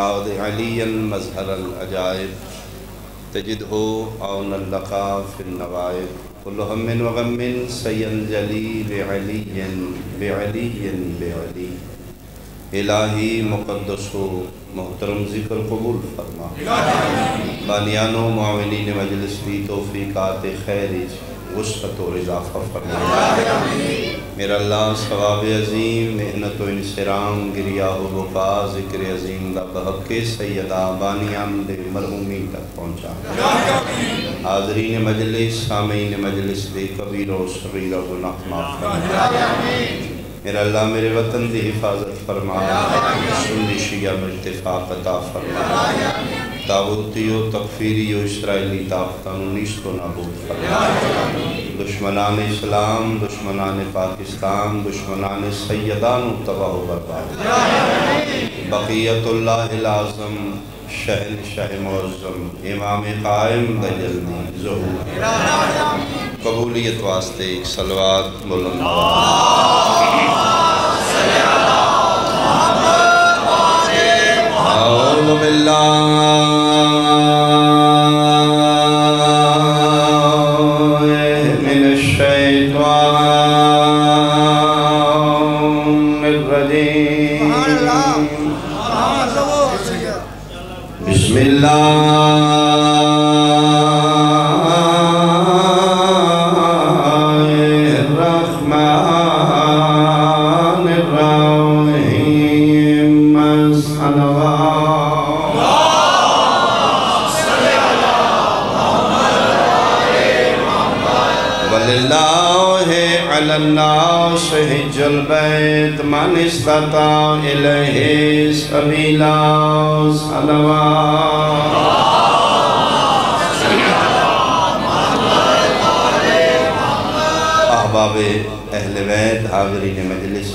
عليا مظهر العجائب تجده عون اللقا في النوائب كل هم وغم سينجلي بعلي بعلي الہی مقدس و محترم ذکر قبول فرما بانیان و معاونین مجلس بھی توفیقات خیر وسعت و اضافہ فرما میرا اللہ ثواب عظیم محنت و انصرام گریہ و بقا ذکر عظیم دا بحق سیدہ بانیان دے مرحومین تک پہنچا حاضرین مجلس سامعین مجلس دے کبیر و صغیر و گناہ معاف فرما میرا اللہ میرے وطن دی حفاظت فرما سنی شیعہ میں اتفاق عطا فرما تاغوتی و تکفیری و اسرائیلی طاقتان و نیست و نابود فرما دشمنان اسلام دشمنان پاکستان دشمنان سیدان و تباہ و برباد بقیت اللہ العظم شہنشاہ معظم امام قائم دجلدی ظہور قبولیت واسطے ایک صلوات بلند اعوذ باللہ من الشیطان الرجیم بسم اللہ الناس حج البيت من استطاع إليه سبيلا صلوات احباب اہل بیت حاضرین مجلس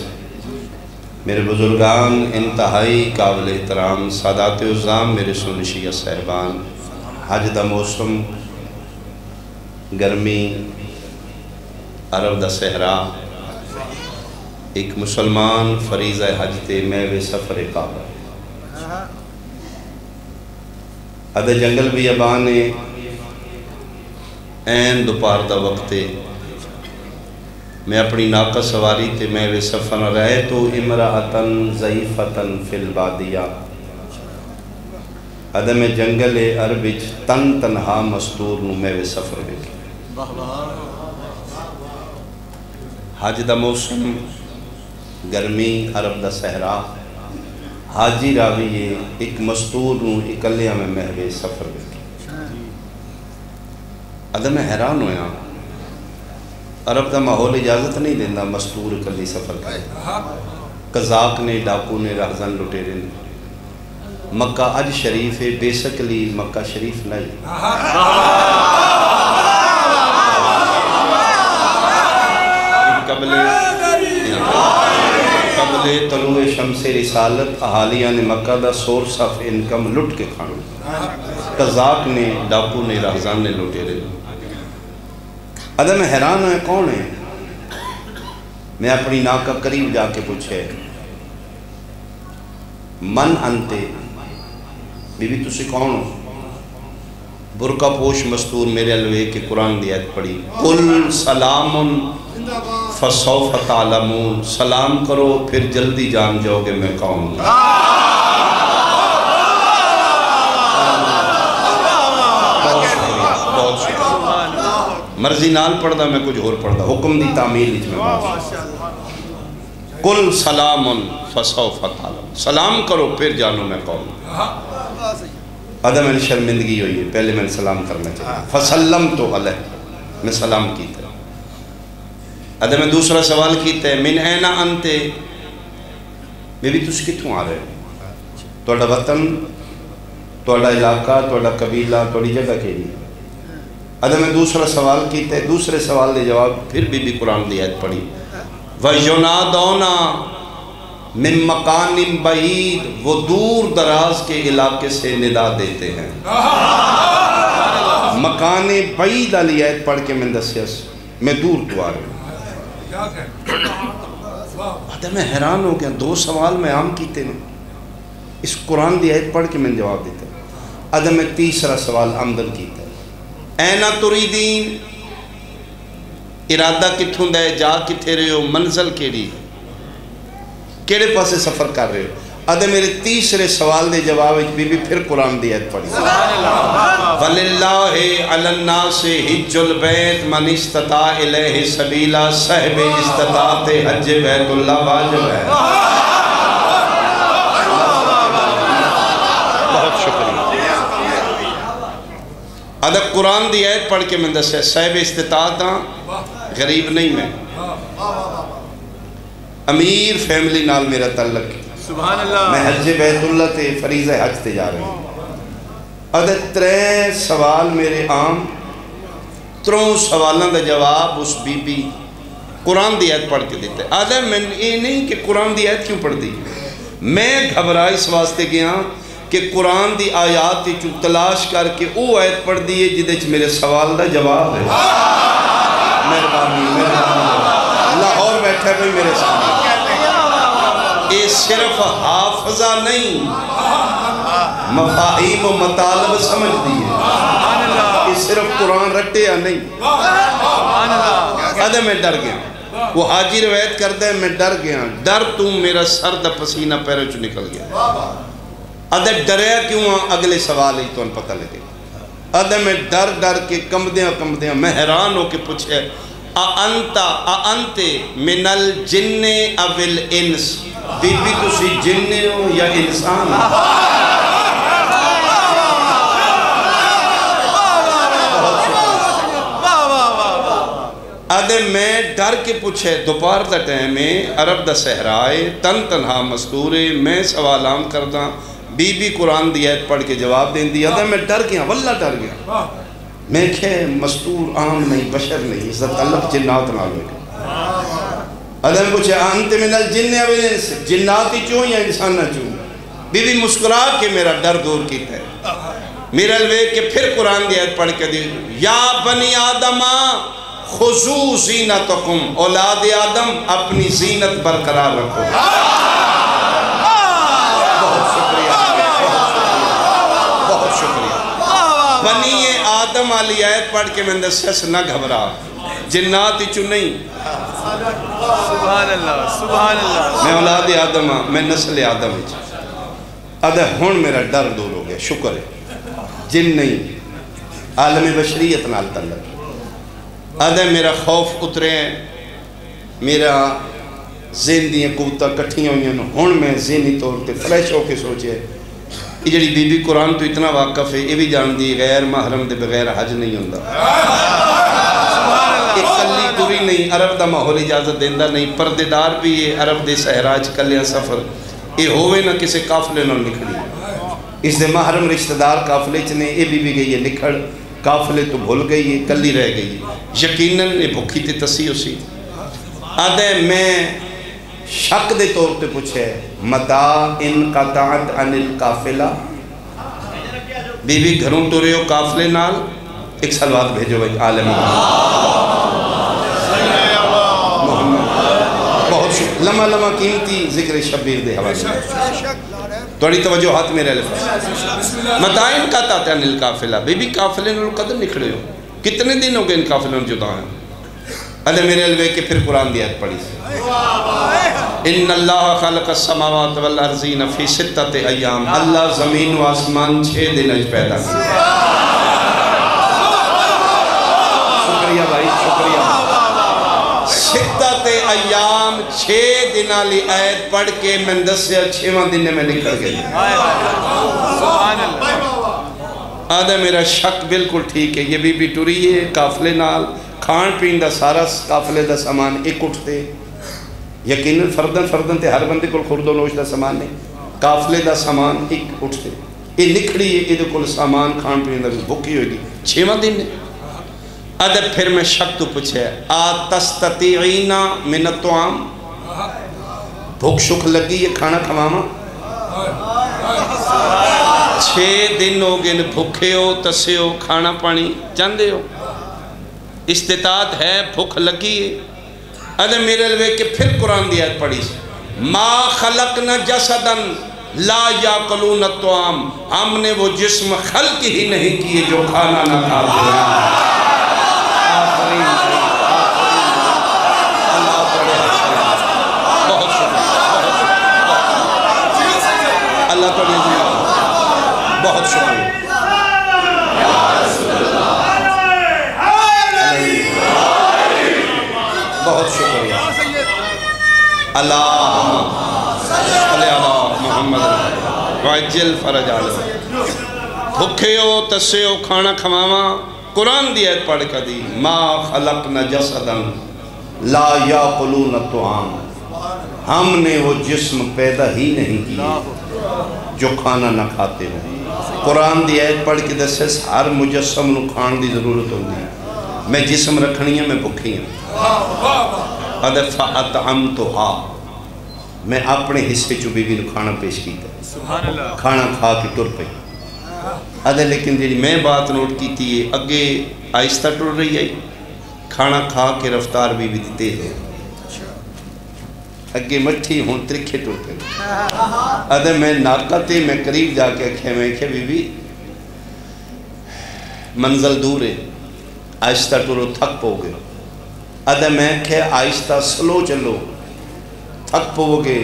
میرے بزرگان انتہائی قابل احترام سادات عظام میرے سنشیہ صاحبان حج دا موسم گرمی عرب دا صحرا ایک مسلمان فریضہ حج تے میوے سفر کعبہ ادھے جنگل بھی ابانے این دوپار دا وقتے میں اپنی ناقہ سواری تے میوے سفر رہے تو امرأتن ضعیفتن فی البادیہ ادھے میں جنگل عربی تن تنہا مستور نو میوے سفر دیکھے حج دا موسم گرمی عرب دا صحرا حاجی راوی ایک مستور نو اکلیہ میں محوے سفر دیکھے ادھے میں حیران ہویا عرب دا ماحول اجازت نہیں دینا مستور اکلی سفر کرے قذاق نے ڈاکو نے رہزن لٹیرے نے مکہ اج شریف ہے بیسکلی مکہ شریف نہیں قبل طلوع شمس رسالت احالیہ نے مکہ دا سورس آف انکم لٹ کے کھانا قذاق نے ڈاکو نے رہزان نے لٹے رہے ادھے میں حیران ہے کون ہے میں اپنی ناکہ قریب جا کے پوچھے من انتے بی بی تسی کون ہو برقع پوش مستور میرے الوے کے قرآن دی آیت پڑھی قل سلام فسوف تعلمون سلام کرو پھر جلدی جان جاؤ گے میں کون ہوں مرضی نال پڑھ دا میں کچھ اور پڑھ دا حکم دی تعمیل اس میں بات قل سلام فسوف تعلمون سلام کرو پھر جانو میں کون ہوں ادھا میں نے شرمندگی ہوئی ہے پہلے میں نے سلام کرنا چاہیے فسلم تو علیہ میں سلام کیتا ہے ادھا میں دوسرا سوال کیتا ہے من اینا انتے میں بھی تُس کتوں آ رہے ہیں توڑا وطن توڑا علاقہ توڑا قبیلہ توڑی جگہ کے لیے ادھا میں دوسرا سوال کیتا ہے دوسرے سوال دے جواب پھر بھی قرآن دی آیت پڑھی وَيُنَادَوْنَا من مکان بعید وہ دور دراز کے علاقے سے ندا دیتے ہیں مکان بعید علی آیت پڑھ کے میں دسیس میں دور تو آ رہے ہوں میں حیران ہو گیا دو سوال میں عام کیتے ہیں اس قرآن دی آیت پڑھ کے میں نے جواب دیتا ادھا میں تیسرا سوال آمدن کیتا ہے اینا تریدین ارادہ کتھوں دے جا کتھے رہے ہو منزل کیڑی کیڑے پاسے سفر کر رہے ہو ادھا میرے تیسرے سوال دے جواب بی بی پھر قرآن دی آیت پڑھی وَلِلَّهِ عَلَى النَّاسِ حِجُّ الْبَيْتِ مَنِ اسْتَطَاعَ إِلَيْهِ سَبِيلًا صاحب استطاعت حج بیت اللہ واجب ہے بہت شکریہ ادھا قرآن دی آیت پڑھ کے میں دسے صاحب استطاعت غریب نہیں میں امیر فیملی نال میرا تعلق ہے سبحان اللہ میں حج بیت اللہ تے فریضہ حج تے جا رہے ہیں ادھے 3 سوال میرے عام 3 سوالوں دا جواب اس بی بی قرآن دی آیت پڑھ کے دیتے ادھے میں یہ نہیں کہ قرآن دی آیت کیوں پڑھ دی میں گھبرا اس واسطے گیا کہ قرآن دی آیات چو تلاش کر کے او آیت پڑھ دیئے جدے چ میرے سوال دا جواب ہے مہربانی لاہور بیٹھے بھی میرے سامنے یہ صرف حافظہ نہیں مفاہیم و مطالب سمجھ دیئے یہ صرف قرآن رٹے یا نہیں ادھے میں ڈر گیا وہ حاجی روایت کرتے ہیں میں ڈر گیا ڈر تو میرا سر دا پسینہ پیروں چو نکل گیا ادھے ڈریا کیوں اگلے سوال ہی تو ان پتہ لگے ادھے میں ڈر کے کمدیاں میں حیران ہو کے پوچھے اَأَنْتِ مِنَ الْجِنِّ اَوِ الْإِنْسِ بی بی تسی جننے ہو یا انسان ادھے میں ڈر کے پوچھے دوپہر دا ٹائم ہے عرب دا صحرائے تنہا مستورے میں سوال عام کرداں بی بی قرآن دی آیت پڑھ کے جواب دیں دی ادھے میں ڈر گیا واللہ ڈر گیا میں کہے مستور عام نہیں بشر نہیں اس دا تعلق جنات نہ ہوئے ادھے میں پوچھے انت من الجن اول انس جناتی چوں یا انسان نہ چوں بی بی مسکرا کے میرا ڈر دور کیتا ہے میرا لوے کہ پھر قرآن دی آیت پڑھ کے دی یا بنی آدم خضو زینتکم اولاد آدم اپنی زینت برقرار رکھو بہت شکریہ بنی آدم والی آیت پڑھ کے میں دسیس نہ گھبرا جناتی چوں نہیں سبحان اللہ سبحان اللہ میں اولاد آدم ہاں میں نسل آدم ادھے ہون میرا ڈر دور ہو گیا شکر ہے جن نہیں عالم بشریت نال تعلق ادھے میرا خوف اترے ہیں میرا ذہن دیاں قوتاں کٹھیاں ہوئی ہیں ہون میں ذہنی طور تے فریش ہو کے سوچے یہ جڑی بی بی قرآن تو اتنا واقف ہے یہ بھی جان دی غیر محرم دے بغیر حج نہیں ہوندہ ایک کلی دوری نہیں عرب دا ماحول اجازت دیندہ نہیں پردیدار بھی ہے عرب دے صحراج کلیاں سفر یہ ہوئے نہ کسے قافلے نہ نکھڑی اس دے محرم رشتہ دار قافلے چنے یہ بھی گئی ہے نکھڑ قافلے تو بھول گئی ہے کلی رہ گئی یقیناً یہ بھوکی تے تسی اسی آدھے میں شک دے طور تے پوچھے متا انقطعت عن القافلہ بی بی گھروں تو رہے ہو قافلے نال ایک سلوات بھیجو بھائی عالم بہت شکر لمحہ قیمتی ذکر شبیر دے حوالے توڑی توجہ ہاتھ میرے لفظ مدائن کا تاتے ہیں القافلہ بی بی قافلے نال قدر نکھڑے ہو کتنے دن ہو گئے ان قافلوں جدا ہیں ادھے میرے الوے کے پھر قرآن دی آیت پڑھی سے ان اللہ خلق السماوات والارضین فی 6 ایام اللہ زمین و آسمان 6 دن اج پیدا کیا شکریہ بھائی شکریہ 6 ایام 6 دن علی آیت پڑھ کے میں دسیا 6واں دن میں نکل گئی آدھا میرا شک بالکل ٹھیک ہے یہ بی بی ٹوری ہے قافلے نال کھان پین دا سارا قافلے دا سامان ایک اٹھتے یقیناً فردن تے ہر بندے کو خورد و نوش دا سامان نہیں قافلے دا سامان ایک اٹھتے یہ نکھڑی ہے یہ کل سامان کھان پین دا بھوکی ہوئے گی 6واں دن ہے ادھے پھر میں شک تو پوچھے آتستطیعین من الطعام بھوک شک لگی یہ کھانا کھواما 6 دن ہو گئے بھوکے ہو تسے ہو کھانا پانی چاندے ہو استطاعت ہے بھوک لگی ہے ادھے میرے لئے کہ پھر قرآن دی آیت پڑھی ما خلقنا جسدن لا یاکلون الطعام، ہم نے وہ جسم خلق ہی نہیں کیے جو کھانا نہ کھاتے ہیں۔ آفرین اللہ پڑھے، بہت شکریہ، اللہ پڑھے، بہت شکریہ۔ بہت شکریہ۔ اللہم صلی علی محمد وعجل فرج علیہ۔ بھکھے ہو تسے ہو کھانا کھماما، قرآن دی آیت پڑھ کر دی، ما خلقنا جسدا لا یاکلون الطعام، ہم نے وہ جسم پیدا ہی نہیں کیا جو کھانا نہ کھاتے ہو۔ قرآن دی آیت پڑھ کے دسے ہر مجسم نو کھان دی ضرورت ہوندی، میں جسم رکھنی ہے، میں بھکھی ہوں، قد فأطعمتها، میں اپنے حصے چو بی بی نو کھانا پیش کیتا، کھانا کھا کے ٹر پہ۔ لیکن جی میں بات نوٹ کی تھی، اگے آہستہ ٹر رہی ہے، کھانا کھا کے رفتار بی بی دیتے ہو، اگے مٹھی ہون ترکھے ٹر پہ۔ میں ناکتے میں قریب جا کے میں بی بی منزل دور ہے، آہستہ ٹرو تھک پو گے۔ میں کہ آہستہ سلو چلو، تھک پو گے،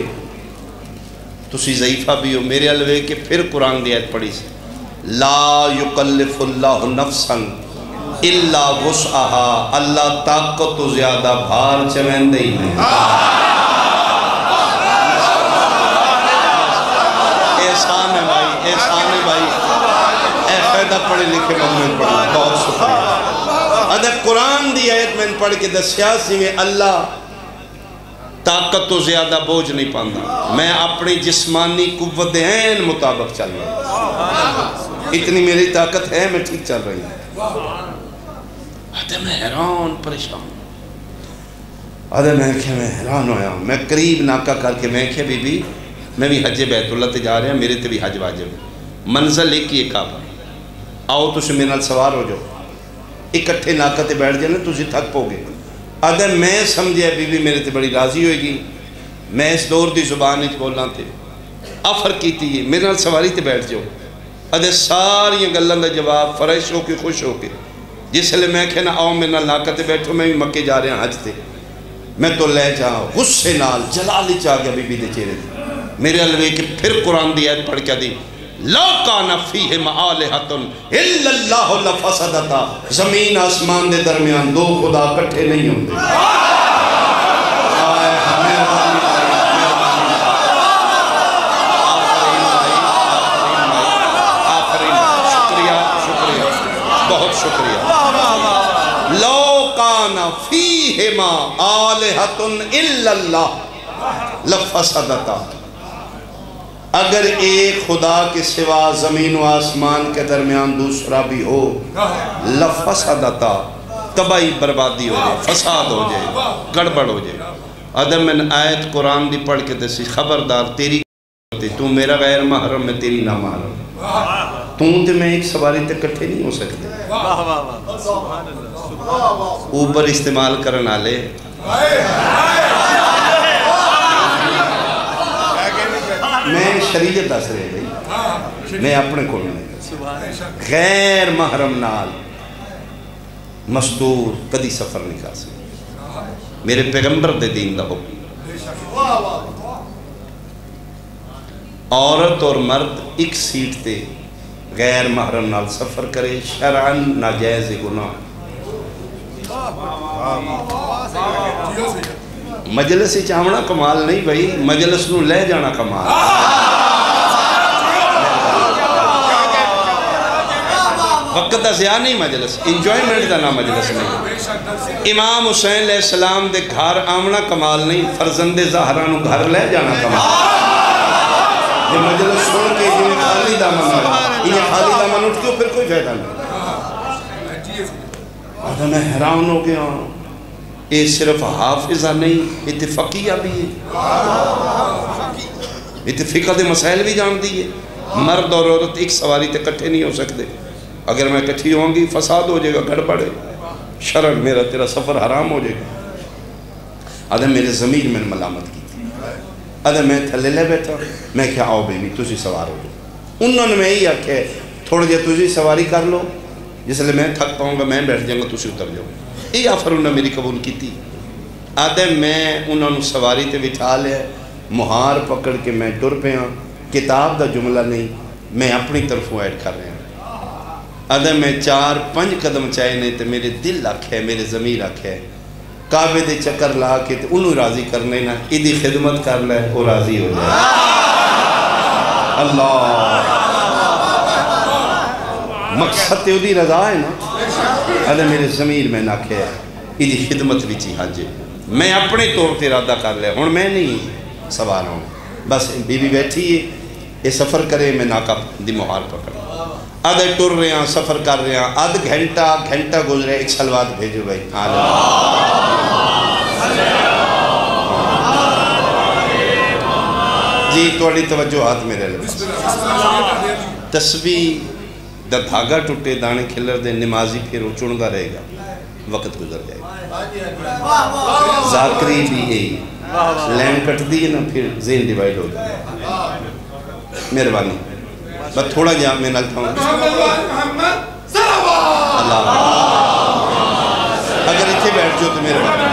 تسی ضعیفہ بھی ہو، میرے علوے کہ پھر قرآن دی آیت پڑھی سے لا یکلف اللہ نفسا الا وسعہا، اللہ طاقت تو زیادہ بھار چوین دے ہی نہیں۔ احسان ہے بھائی، احسان ہے بھائی، اے فیدہ پڑھے لکھے محمد پڑھے، بہت شکریہ۔ قرآن دی آیت میں پڑھ کے دسیاسی میں اللہ طاقت تو زیادہ بوجھ نہیں پاندہ، میں اپنی جسمانی قوت عین مطابق چل رہا ہوں، اتنی میری طاقت ہے، میں ٹھیک چل رہی ہوں۔ میں حیران پریشان، میں حیران ہویا ہوں، میں قریب ناکہ کر کے میں کہ بی بی میں بھی حج بیت اللہ تے جا رہے ہیں، میرے تے بھی حج واجب ہے، منزل ایک ہی ایک کعبہ، آؤ تُسے میرے نال سوار ہو جاؤ، اکٹھے ناکہ تے بیٹھ جانے تُسی تھک پو گے۔ اگر میں سمجھے بی بی میرے تے بڑی راضی ہوئے گی، میں اس دور دی زبان اچھ بولنا تے آفر کی تھی میرے نال سواری تے بیٹھ جاؤ، ادھے ساری گلوں دا جواب فرش ہو کے خوش ہو کے، جس لئے میں کہنا آؤ میرے نال ناکہ تے بیٹھو، میں بھی مکے جا رہے ہیں حج تے، میں تو لے جاؤں غصے نال جلالی چاہ گیا بی بی دے چہرے تے، میرے علوے کہ پھر قرآن دی آیت پڑھ کے دی لَوْ كَانَ فِيهِمْ آلِهَةٌ إِلَّا اللَّهُ لَفَسَدَتَا، زمین آسمان دے درمیان دو خدا کٹھے نہیں ہوندے۔ بہت شکریہ۔ لَوْ كَانَ فِيهِمْ آلِهَةٌ إِلَّا اللَّهُ لَفَسَدَتَا، اگر ایک خدا کے سوا زمین و آسمان کے درمیان دوسرا بھی ہو، لفسدتا، تباہی بربادی ہو جائے، فساد ہو جائے، گڑبڑ ہو جائے۔ ادھر میں آیت قرآن دی پڑھ کے دسی خبردار تیری تو میرا غیر محرم میں تیری نہ محرم، تے میں ایک سواری تے کٹھے نہیں ہو سکتے۔ اوبر استعمال کرنا لے، میں شریعت دس رہے گئی، میں اپنے کو نہیں غیر محرم نال مستور کدی سفر نہیں کر سکتے، میرے پیغمبر دے دین دا حکم۔ عورت اور مرد ایک سیٹ تے غیر محرم نال سفر کرے، شرعاً ناجائز گناہ۔ مجلس ہی چاہونا کمال نہیں بھائی، مجلس نو لے جانا کمال۔ وقت دا ضیاء نہیں مجلس، انجوائمنٹ دا نام مجلس نہیں۔ امام حسین علیہ السلام دے گھر آمنا کمال نہیں، فرزند زہرا نو گھر لے جانا کمال۔ یہ مجلس سن کے جنہیں خالی دامن ہے، انہیں خالی دامن اٹھ کیوں پھر کوئی فائدہ نہیں۔ میں حیران ہو گیا، یہ صرف حافظہ نہیں، اتفاقیہ بھی ہے، اتفاقہ دے مسائل بھی جان دیئے۔ مرد اور عورت ایک سواری تے کٹھے نہیں ہو سکتے، اگر میں کٹھی ہوں گی فساد ہو جائے گا، گڑبڑے، شرع میرا تیرا سفر حرام ہو جائے گا۔ آدھے میرے ضمیر میں ملامت کی تھی، ادھا میں تھلے لے بیٹھا میں کیا آؤ بیوی تسی سوار ہو جاؤ انہوں نے میں ہی آکھے تھوڑا جا تسی سواری کر لو جس لئے میں تھک پاؤں گا میں بیٹھ جاؤں گا تسی اتر جاؤ یہ آفر انہوں نے میری قبول کی تھی آدھے میں انہوں نے سواری تے بٹھا لیا مہار پکڑ کے میں ٹر پہ ہاں کتاب دا جملہ نہیں میں اپنی طرفوں ایڈ کر رہے ہیں آدھے میں 4-5 قدم چاہے نہیں تے میرے دل آکھے میرے ضمیر آکھے کعبے دے چکر لا کے تے انہوں راضی کرنے نا ادھی خدمت کر لے وہ راضی ہو جائے اللہ مقصد تے ادھی رضا ہے نا آدھے میرے ضمیر میں ناکھے ادھی خدمت بھی چی حج میں اپنے طور تے ارادہ کر لے ہوں میں نہیں سوار ہوں بس بی بی بیٹھی ہے یہ سفر کرے میں ناکا دی مہار پکڑ آدھے ٹر رہے ہیں سفر کر رہے ہیں آدھ گھنٹہ گزرے ایک سلوات بھیجو بھائی جی توڑی توجہ ہاتھ میرے لئے تسبیح دا دھاگا ٹوٹے دانے کھلر دے نمازی پھر چڑھتا رہے گا وقت گزر جائے گا ذاکری بھی یہی لین کٹ دی نا پھر ذہن ڈیوائیڈ ہو جائے مہربانی بس تھوڑا جا میں نلتا ہوں اللہ اگر اتھے بیٹھ جو تو مہربانی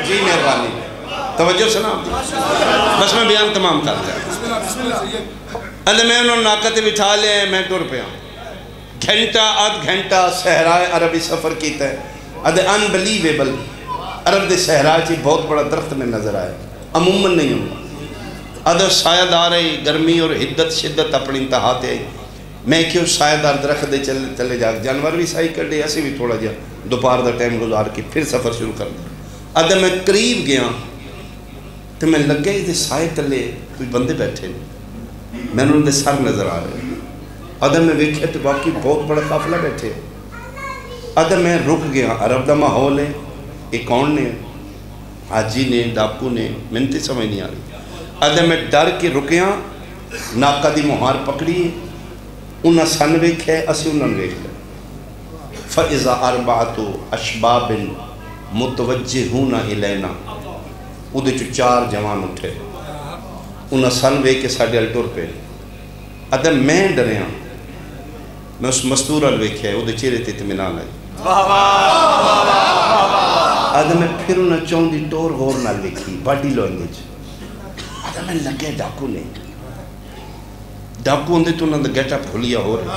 جی مہربانی توجہ سلام بس میں بیان تمام کر دیا اللہ میں انہوں نے ناکتے بٹھا لے میں ٹر پہ ہوں آدھ گھنٹہ صحرائے عربی سفر کیتا ہے ادھے انبلیویبل عرب دے صحرائے چی بہت بڑا درخت میں نظر آئے عموماً نہیں ہوں ادھے سایہ دار ہے گرمی اور حدت شدت اپنی انتہاتے آئی میں کیوں سایہ دار درخت دے چلے جا جانور بھی سائی کر دے ایسے بھی تھوڑا جا دوپہر دا ٹائم گزار کے پھر سفر شروع کر دے ادھے میں قریب گیا تو میں لگ گیا ادھے سائے تلے کوئی بندے بیٹھے میں انہوں نے سر نظر آ رہے ادھر میں ویکھے تو باقی بہت بڑا قافلہ بیٹھے ادھر میں رک گیا عرب دا ماحول ہے یہ کون نے حاجی نے ڈاکو نے منتی سمجھ نہیں آ رہی ادھر میں ڈر کے رکیا ناکہ دی مہار پکڑی انہاں سن ویکھے اسی انہاں ویکھے فَإِذَا أَرْبَعَةُ أَشْبَابٍ مُتَوَجِّهُونَ إِلَيْنَا ادھے چو 4 جوان اٹھے انہاں سن ویکھے ساڑھے الٹور پہ ادھر میں ڈرے ہاں میں اس مستور الویکھے وہ دے چہرے تے اطمینان آئی ادھر میں پھر انہیں چون دی ٹور غور نہ لکھی باڈی لینگویج ادھر میں لگے ڈاکو نے ڈاکو اندے تو انہوں نے گیٹ اپ کھولیا ہو رہے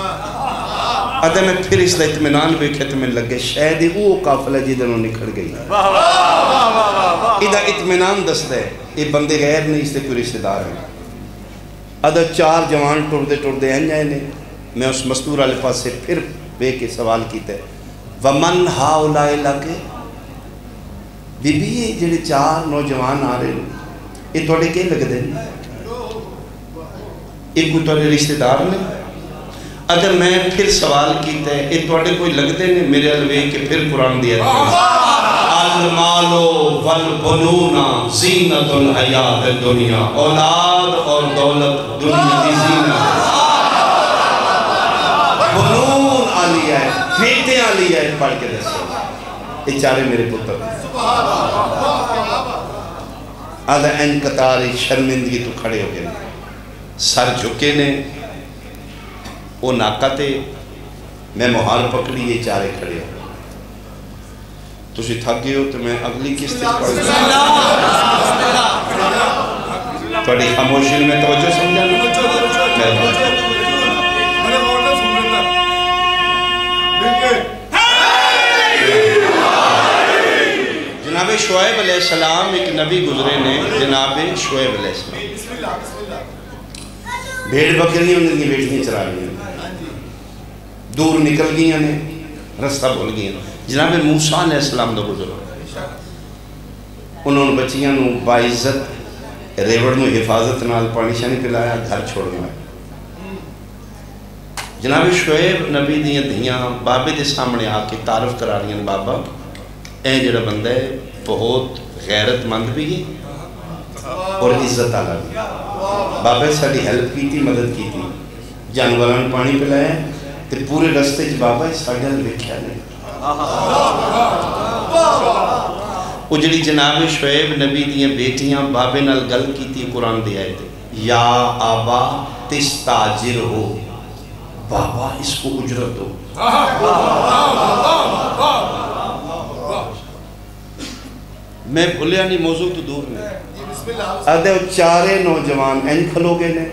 ادھر میں پھر اس لئے اطمینان ویکھے تو میں لگے شاید وہ قافلہ جدھر انہوں نکھڑ گئی ادھر اطمینان دست ہے یہ بندے غیر نہیں اس لئے کوئی رشتہ دار ہیں ادھر 4 جوان ٹور دے ہیں جائے نے میں اس مستور علی پاس سے پھر بے کے سوال کیتے وَمَنْ هَاُلَائِ لَكِ بی بی یہ جڑے 4 نوجوان آ رہے ہیں یہ توڑے کے لگ دیں یہ کوئی توڑے رشتہ دار نے اگر میں پھر سوال کیتے یہ توڑے کوئی لگ دیں میرے علوے کے پھر قرآن دیا المالو والبنونا زینت الحیات دنیا اولاد اور دولت دنیا دی زینت بنون آلی ہے بیٹے آلی ہے پڑھ کے دستے یہ 4 میرے پتر آدھا این قطاری شرمندگی تو کھڑے ہو گئے سر جھکے نے وہ ناکتے میں مہار پکڑی یہ 4 کھڑے ہو تُسی تھک گئے ہو تو میں اگلی قسط پڑھ گیا تھوڑی خاموشی میں توجہ سمجھا جناب شعیب علیہ السلام ایک نبی گزرے نے جناب شعیب علیہ السلام بھیڑ بکریاں ان کی بیٹیاں چرا رہی ہیں دور نکل گئی ہیں رستہ بھول گئی ہیں جناب موسیٰ علیہ السلام دا گزر انہوں نے بچیاں نو باعزت ریوڑ نو حفاظت نال پانی شانی پلایا گھر چھوڑنا ہے جناب شعیب نبی دیاں دھیاں بابے دے سامنے آ کے تعارف کرا رہی ہیں بابا اے جڑا بندہ ہے بہت غیرت مند بھی ہے اور عزت آلہ دی بابا ساری ہیلپ کی تھی مدد کی تھی جانوران پانی پلایا تے پورے رستے چ بابا ساڈے نال ویکھیا نہیں وہ جڑی جناب شعیب نبی دیاں بیٹیاں بابے نال گل کیتی قرآن دی آیت یا آبا تستاجر ہو بابا اس کو اجرت ہو میں بھولیا نہیں موضوع تو دور نہیں ادھے چارے نوجوان این کھلو گئے نے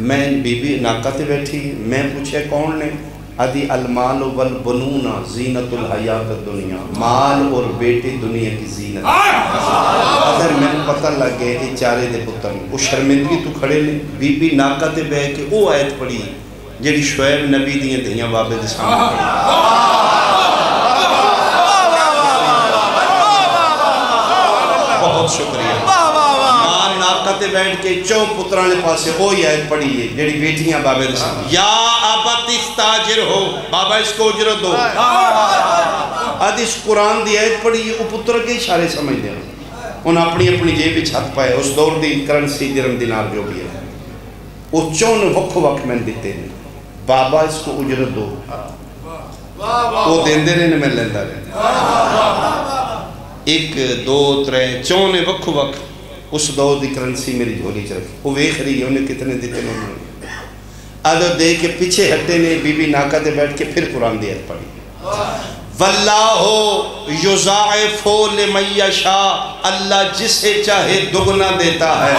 میں بی بی ناکہ تے بیٹھی میں پوچھے کون نے ادھی المال والبنون زینت الحیات الدنیا مال اور بیٹے دنیا کی زینت اگر میں پتہ لگ گئے یہ چارے دے پتر وہ شرمندگی تو کھڑے نے بی بی ناکہ تے بہ کے وہ آیت پڑھی جیڑی شعیب نبی دیاں دھیاں بابے دے سامنے بہت شکریہ ماں ناکہ تے بیٹھ کے چو پترانے پاسے وہی آیت پڑھی ہے جیڑی بیٹیاں بابے دے سامنے یا ابت استاجر ہو بابا اس کو اجرت دو آدھ اس قرآن دی آیت پڑھی وہ پتر کے اشارے سمجھ دے انہوں اپنی جیب بھی چھت پائے اس دور دی کرنسی درم دینار جو بھی ہے وہ چون وقت وقت میں دیتے ہیں بابا اس کو اجرت دو وہ دین دے رہے میں لیندہ رہے ایک دو ترے چون وقت اس دور دی کرنسی میری جھولی چرکی وہ ویخ رہی ہے انہیں کتنے دیتے ہیں آدھو دے کے پیچھے ہٹے نے بی بی ناکہ دے بیٹھ کے پھر قرآن دی آیت پڑھی واللہ یضاعفو لمن یشاء اللہ جسے چاہے دگنا دیتا ہے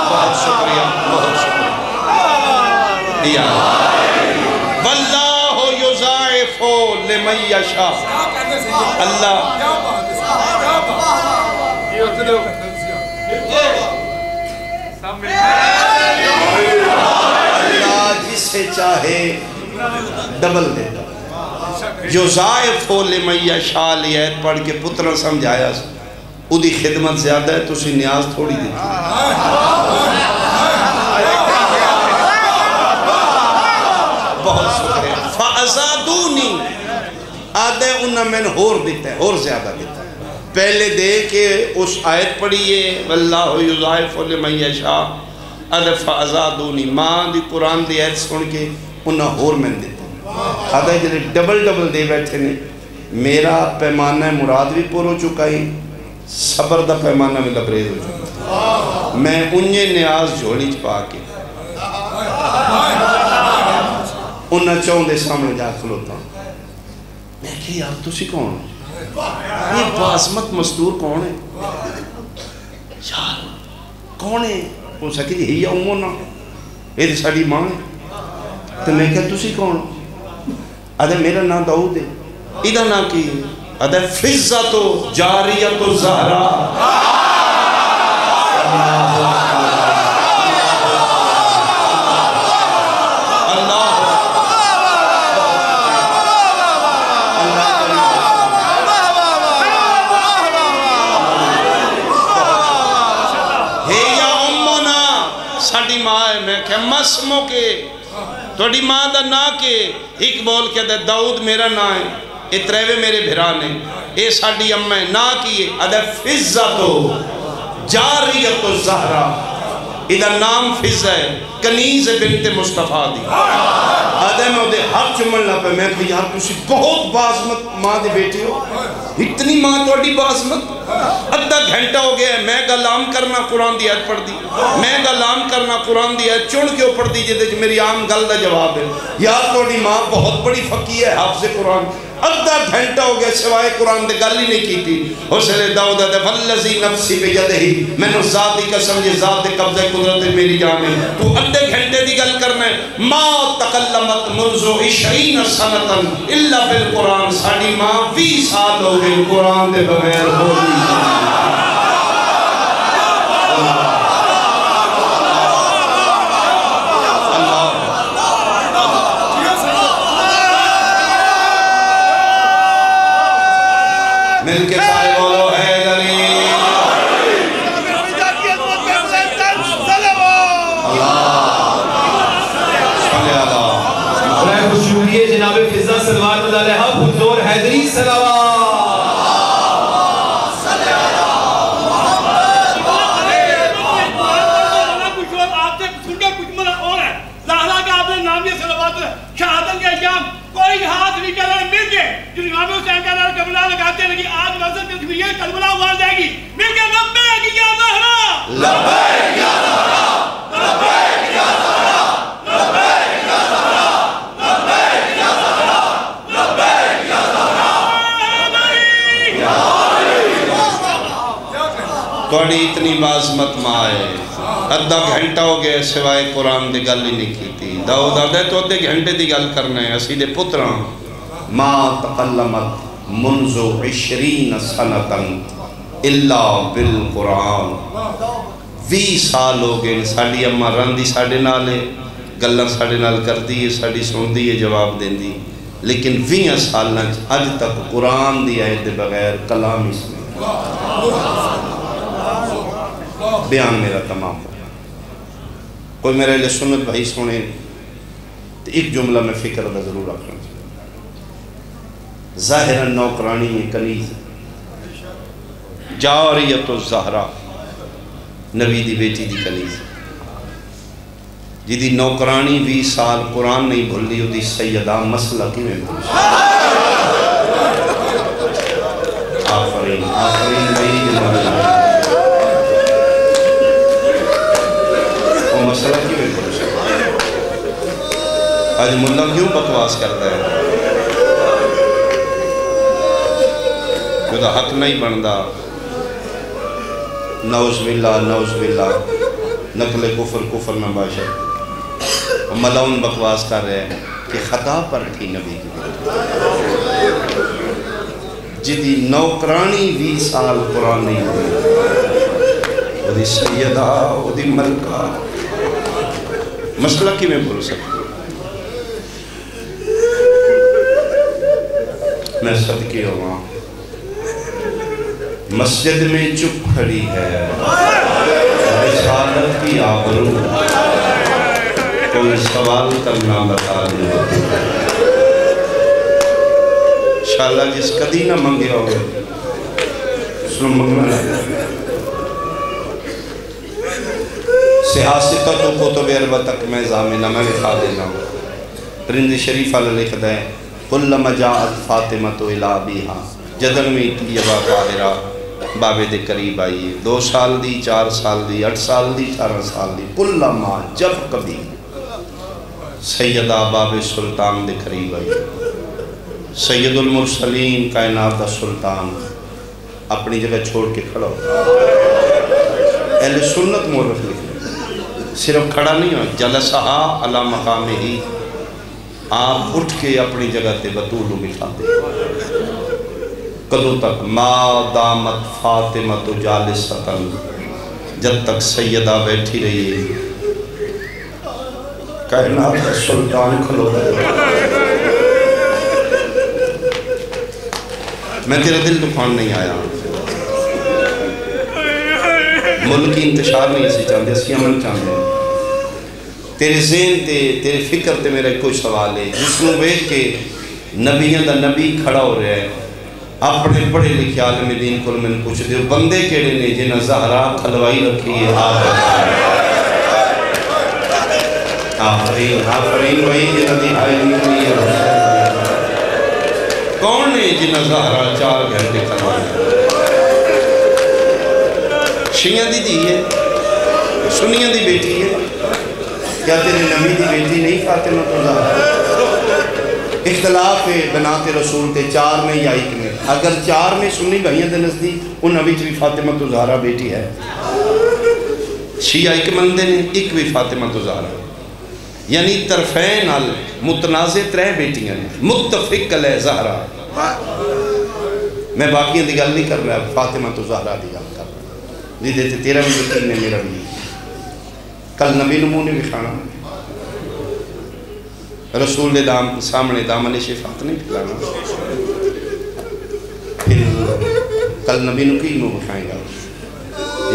بہت شکریہ واللہ یضاعفو لمن یشاء اللہ جسے چاہے ڈبل دیتا یضاعفو لمن یشاء لیت پڑھ کے پترہ سمجھایا او دی خدمت زیادہ ہے تو اسی نیاز تھوڑی دیتی بہت شکریہ فَأَزَادُونِي آدھے انہا میں نے ہور دیتا ہے اور زیادہ دیتا ہے پہلے دے کہ اس آیت پڑھئے واللہ یضاعفو لمن یشاء آدھے فَأَزَادُونِي ماں دی قرآن دی آیت سن کے انہا ہور میں دیتا ہے آدھے جلے ڈبل دے بیٹھے نے میرا پیمانہ مراد بھی پور ہو چکا ہی صبر دا پیمانہ میں لبریز ہو چکا میں انہیں نیاز جھوڑی چپا کے انہا چون دے سامنے جا کھلوتا ہوں میں کہ یار تسی کون یہ بازمت مزدور کون ہے یار کون ہے وہ سکی جی ہی امو نا یہ دی ساڑی ماں ہے تو میں کہ تسی کون ادھے میرا نام داؤد ہے ادھا نا کی ادھے فضت و جاریت و زہرا مسمو کے توڑی ماں دا نا کے ایک بول کے دے داؤد میرا نا ہے اتریوے میرے بھرانے اے ساڑی امیں نا کیے ادھے فضتو جاریت و زہرا ادھا نام فض ہے کنیز بنت مصطفیٰ دی ادھے میں ادھے ہر چمن لا پہ میں کہ یار تسی بہت بازمت ماں دے بیٹی ہو اتنی ماں توڑی بازمت ادھا گھنٹہ ہو گیا ہے میں گلام کرنا قرآن دی آیت پڑھ دی میں گلام کرنا قرآن دی آیت چون کیوں پڑھ دی جدے میری عام گل دا جواب ہے یار توڑی ماں بہت بڑی فقی ہے حافظ قرآن ادھا گھنٹہ ہو گیا سوائے قرآن دے گل ہی نہیں کی تھی حسن داؤد دے والذی نفسی بیدہی میں نے ذات دی قسم یہ ذات دے قبضہ قدرت میری جان ہے تو ادھے گھنٹے دی گل کرنا ہے ما تکلمت منذ 20 سنتا الا بالقرآن ساڑی ماں 20 سال ہو گئے قرآن دے بغیر بولی مل کے سارے بولو حیدری جناب فضہ سلوات اللہ علیہ حضور حیدری صلی امام یہ صلوات شہادت کے ایام کوئی ہاتھ نہیں چلا مل کے جو امام حسین کا نام کربلا لگاتے ہیں کہ آج مسجد میں یہ کربلا آواز جائے گی مل کے لبیک یا زہرا لبیک یا زہرا لبیک یا زہرا لبیک یا زہرا لبیک یا زہرا لبیک یا زہرا توڑی اتنی بازمت ماں ہے ادھا گھنٹہ ہو گیا سوائے قرآن دی گل ہی نہیں کی تھی داؤد آدھے تو ادھے گھنٹے دی گل کرنا ہے اسی دے پتران ما تقلمت منذ 20 سنتن الا بالقرآن 20 سال ہو گئے ساڑی اممہ رندی ساڑے نالے گلہ ساڑے نال کر دی ساڑی سن دی جواب دیں دی لیکن 20 سال اج تک قرآن دی آیت بغیر کلام اس میں بیان میرا تمام ہو کوئی میرے لئے سنت بھائی سنے تو ایک جملہ میں فکر دا ضرور رکھنا چاہیے ظاہرا نوکرانی میں کنیز جاریت الزہرا نبی دی بیٹی دی کنیز جی دی نوکرانی 20 سال قرآن نہیں بھولی ہو دی سیدہ مسئلہ کی میں بھولی آفرین آفرین بھائی جنہوں مسئلہ کی میں بھولی آج ملہ کیوں بکواس کرتا ہے خدا حق نہیں بندہ نعوذ باللہ نقل کفر میں باشد ملعون بکواس کر رہے ہیں کہ خطا پر تھی نبی کی جدی نوکرانی 20 سال قرآن نہیں ہوئی وہ دی سیدہ وہ دی ملکہ مسئلہ کی میں بھول سکتا میں صدقے ہوا مسجد میں چپ کھڑی ہے رسالت کی آبرو کوئی سوال کرنا بتا دیں انشاءاللہ جس کدی نہ منگے ہوئے اس نے منگنا ہے سیاستت و کتب عربہ تک میں زامنہ میں لکھا دینا ہوں پرند شریف اللہ لکھ دیں قُلَّ مَجَاءَتْ فَاطِمَةُ إِلَىٰ أَبِيهَا جدن میں طیبہ طاہرہ بابے دے قریب آئی 2 سال دی 4 سال دی 8 سال دی 18 سال دی قُلَّ مَا جب کبھی سیدہ باب سلطان دے قریب آئی سید المرسلین کائنات دا سلطان اپنی جگہ چھوڑ کے کھڑا ہوتا اہل سنت مورخ لکھنے صرف کھڑا نہیں ہو جلسہ علی مقام ہی آپ اٹھ کے اپنی جگہ تے بطولو بٹھاتے کدو تک ما دامت فاطمہ تو جالستن جب تک سیدہ بیٹھی رہی کائنات سلطان کھلو رہے میں تیرا دل دکھان نہیں آیا ملکی انتشار نہیں اسی چاہتے اسی عمل چاہتے ہیں تیرے ذہن تے تیرے فکر تے میرا کوئی سوال ہے جس کو بیٹھ کے نبیاں دا نبی کھڑا ہو رہا ہے اپنے پڑھے لکھے عالم دین کو میں پوچھ دے بندے کیڑے نے جنہاں زہرا کھلوائی رکھی ہے آفرین وہی جنہاں دی آئی نہیں ہے کون نے جنہاں زہرا 4 گھنٹے کھلوائی شیعہ دی دی ہے سنیہ دی بیٹی ہے کیا تیرے نبی دی بیٹی نہیں فاطمہ تو زہرا اختلاف ہے بنات رسول تے 4 میں یا 1 میں اگر 4 میں سنی بھائیاں دے نزدیک ان نبی بھی فاطمہ تو زہرا بیٹی ہے شیعہ 1 مندے نے 1 بھی فاطمہ تو زہرا یعنی طرفین متنازع 3 بیٹیاں نے متفق علیہ زہرا میں باقیاں دی گل نہیں کر رہا فاطمہ تو زہرا دی گل کر رہا دی دیتے تیرا بھی یقین ہے میرا بھی کل نبی نمو نے بھی کھانا رسول دام سامنے دامن شفاعت نہیں پھیلانا پھر کل نبی نو کی منہ بکھائیں گا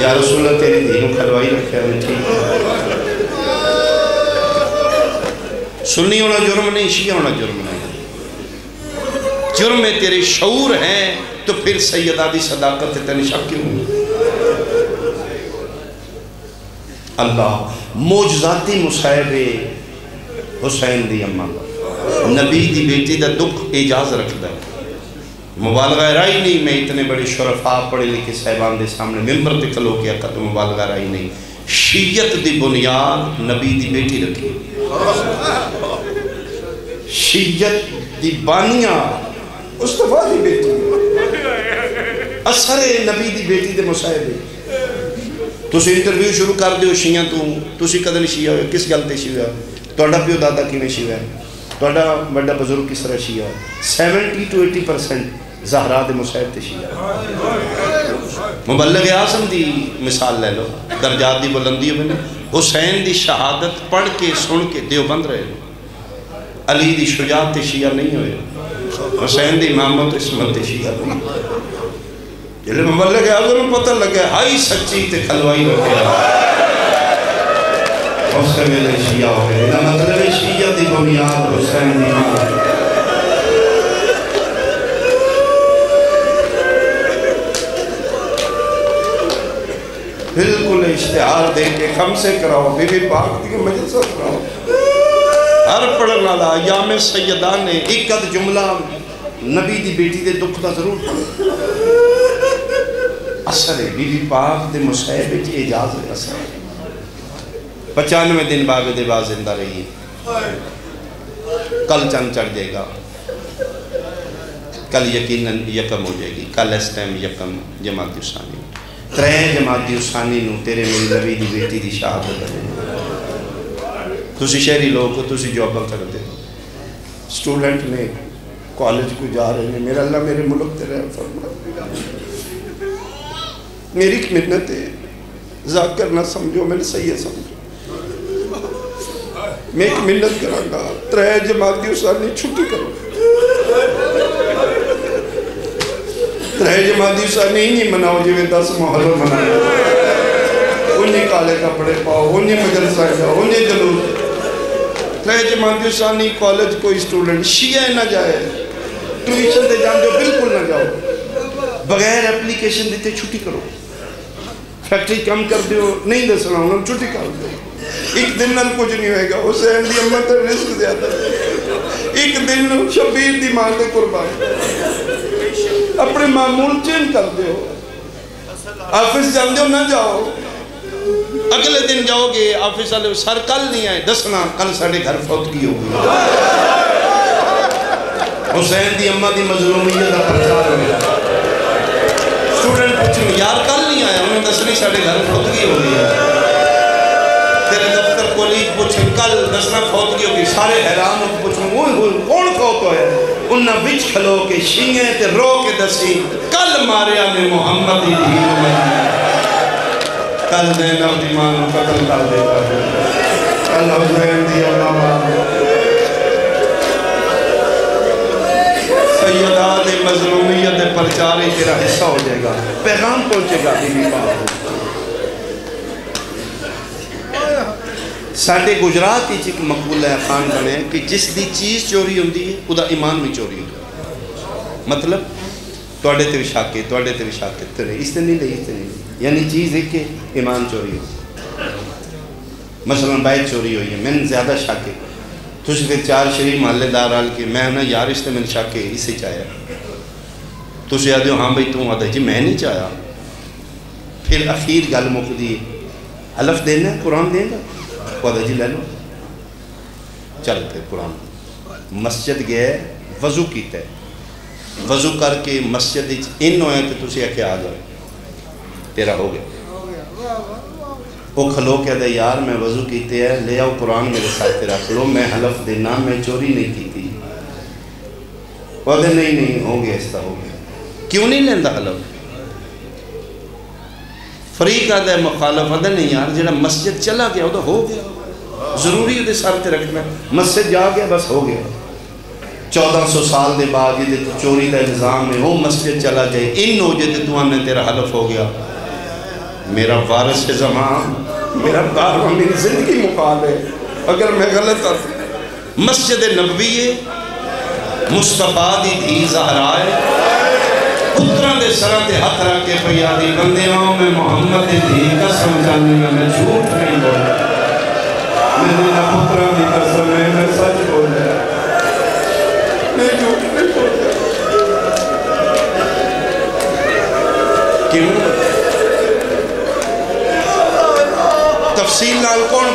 یا رسول اللہ تیری دینوں کھلوائی رکھے ہمیں ٹھیک سنی ہونا جرم نہیں شیعہ ہونا جرم نہیں جرم میں تیرے شعور ہیں تو پھر سیدہ دی صداقت تینے شک کیوں ہوئی اللہ موجزاتی مصائبے حسین دی اماں دا نبی دی بیٹی دا دکھ اجاز رکھتا ہے مبالغہ رائی نہیں میں اتنے بڑے شرفاء پڑھے لکھے صاحبان دے سامنے ممبر پہ کھلو کے آقا تو مبالغہ رائی نہیں شیعت دی بنیاد نبی دی بیٹی رکھی شیعت دی بانیاں مصطفیٰ دی بیٹی اثر نبی دی بیٹی دے مصاحبے تسی انٹرویو شروع کر دیو شیعہ تسی کدن شیعہ ہوئے کس گل تے شیعہ ہوئے توڑا پیو دادا کیویں شیعہ ہے توڑا بڑا بزرگ کس طرح شیعہ ہے 70-80% زہرا دے مصاحب تے شیعہ مبلغ اعظم دی مثال لے لو درجات دی بلندی ہوئے حسین دی شہادت پڑھ کے سن کے دیوبند رہے علی دی شجاعت تے شیعہ نہیں ہوئے حسین دی امامت اسمت تے شیعہ نہیں جلے مبلغ اعظم پتہ لگے ہائی سچی تے کھلوائی رکھے اس سے میرے شیعہ ہو گئے نا مطلب شیعہ دی بنیاد حسین دی امامت بالکل اشتہار دے کے خم سے کراؤ بی بی پاک دی مجلسہ کراؤ ہر پڑھن والا ایام سیدہ نے ایک اد جملہ نبی دی بیٹی دے دکھ دا ضرور پڑھو اثر ہے بی بی پاک دے مصحب کی اجاز ہے اثر 95 دن باغ دے باز زندہ رہی ہے کل چند چڑھ جائے گا کل یقیناً یکم ہو جائے گی کل اس ٹائم یکم جماعت ثانی 3 جماعت ثانی نو تیرے میری نبی دی بیٹی دی شہادت کرے تسی شہری لوگ کو تسی جوابہ کر دے سٹوڈنٹ نے کالج کو جا رہے ہیں میرا اللہ میرے ملک تیرے فرما میری ایک منت ہے ذاکر نہ سمجھو میں نے صحیح سمجھو میں ایک منت کروں گا 3 جماعت ثانی چھٹی کروں 3 جماعت ثانی نہیں مناؤ جو 10 محرم منائے انہیں کالے کپڑے پاؤ انہیں مجلسہ جاؤ انہیں جلوس 3 جماعت ثانی کالج کوئی سٹوڈنٹ شیعہ نہ جائے ٹیوشن دے جان جو بالکل نہ جاؤ بغیر اپلیکیشن دیتے چھٹی کرو فیکٹری کم کر دیو نہیں دسنا انہوں چھٹی کر دیو ایک دن نل کچھ نہیں ہوئے گا حسین دی امت رزق زیادہ ایک دن شبیر دی ماں دے قربان اپنے معمول چین کر دیو آفس جان دیو نہ جاؤ اگلے دن جاؤ گے آفس والے سر کل نہیں آئے دسنا کل ساڑھے گھر فوتگی ہوگی حسین دی امہ دی مظلومیت دا پرچار ہوگی سٹوڈنٹ پوچھیں یار کل نہیں آیا انہیں دسنی ساڑھے گھر فوتگی ہوگی تیرے دفتر کولیج پوچھیں کل دسنا فوتگی ہوگی سارے حیران ہو پوچھیں کون فوت ہوئے انہاں وچ کھلو کے شیئیں تے رو کے دسی کل ماریا نے محمد دی دھیل میں کل زینب دی ماں کو قتل کر دیتا ہے کل حسین دی امامہ سیدات مظلومیت پرچاری تیرا حصہ ہو جائے گا پیغام پہنچے گا بی بی پاک ساڑھے گجرات ہی ایک مقبول ہے خان بنے کہ جس دی چیز چوری ہوندی ہے وہ دا ایمان بھی چوری ہوندی ہے مطلب توڑے تے وشاکے تیرے اس نے نہیں لے اس نے نہیں یعنی چیز ہے کہ ایمان چوری ہو مثلا بائت چوری ہوئی ہے میں نے زیادہ شاکے تجھ پھر 4 شریف محلے دار آل کے میں نا یار اس نے میں نے شاکے اسے چاہیا تجھ یاد ہو ہاں بھئی تم آدھا جی میں نہیں چاہیا پھر اخیر گل مقدی حلف دینا ہے قرآن دینا آدھا جی لے لو چل پھر قرآن مسجد گئے وضو کیتا ہے وضو کر کے مسجد ان ہوئے تو تجھے اکھے آ جائے تیرا ہو گیا وہ کھلو کے دے یار میں وضو کیتے ہیں لے آؤ قرآن میرے ساتھ رکھ لو میں حلف دینا میں چوری نہیں کی تھی وہ دے نہیں ہو گیا اس طرح ہو گیا کیوں نہیں لیندہ حلف فریق آدھے مخالف آدھے نہیں یار جڑا مسجد چلا گیا وہ تو ہو گیا ضروری ہے سر تے رکھنا مسجد جا گیا بس ہو گیا 1400 سال دے بعد یہ چوری دا الزام ہے وہ مسجد چلا جائے ان ہو جائے تو نے تیرا حلف ہو گیا میرا وارث زمان میرا دارہ میری زندگی مقال ہے اگر میں غلط ہوں مسجد نبوی مصطفیٰ دی دھی زہرائے پتران دے سرہ دے ہاتھ رکھ کے پیادی بندے آؤں میں محمد دی قسم جاننے میں جھوٹ نہیں بولا میں نے پتران دی قسم میں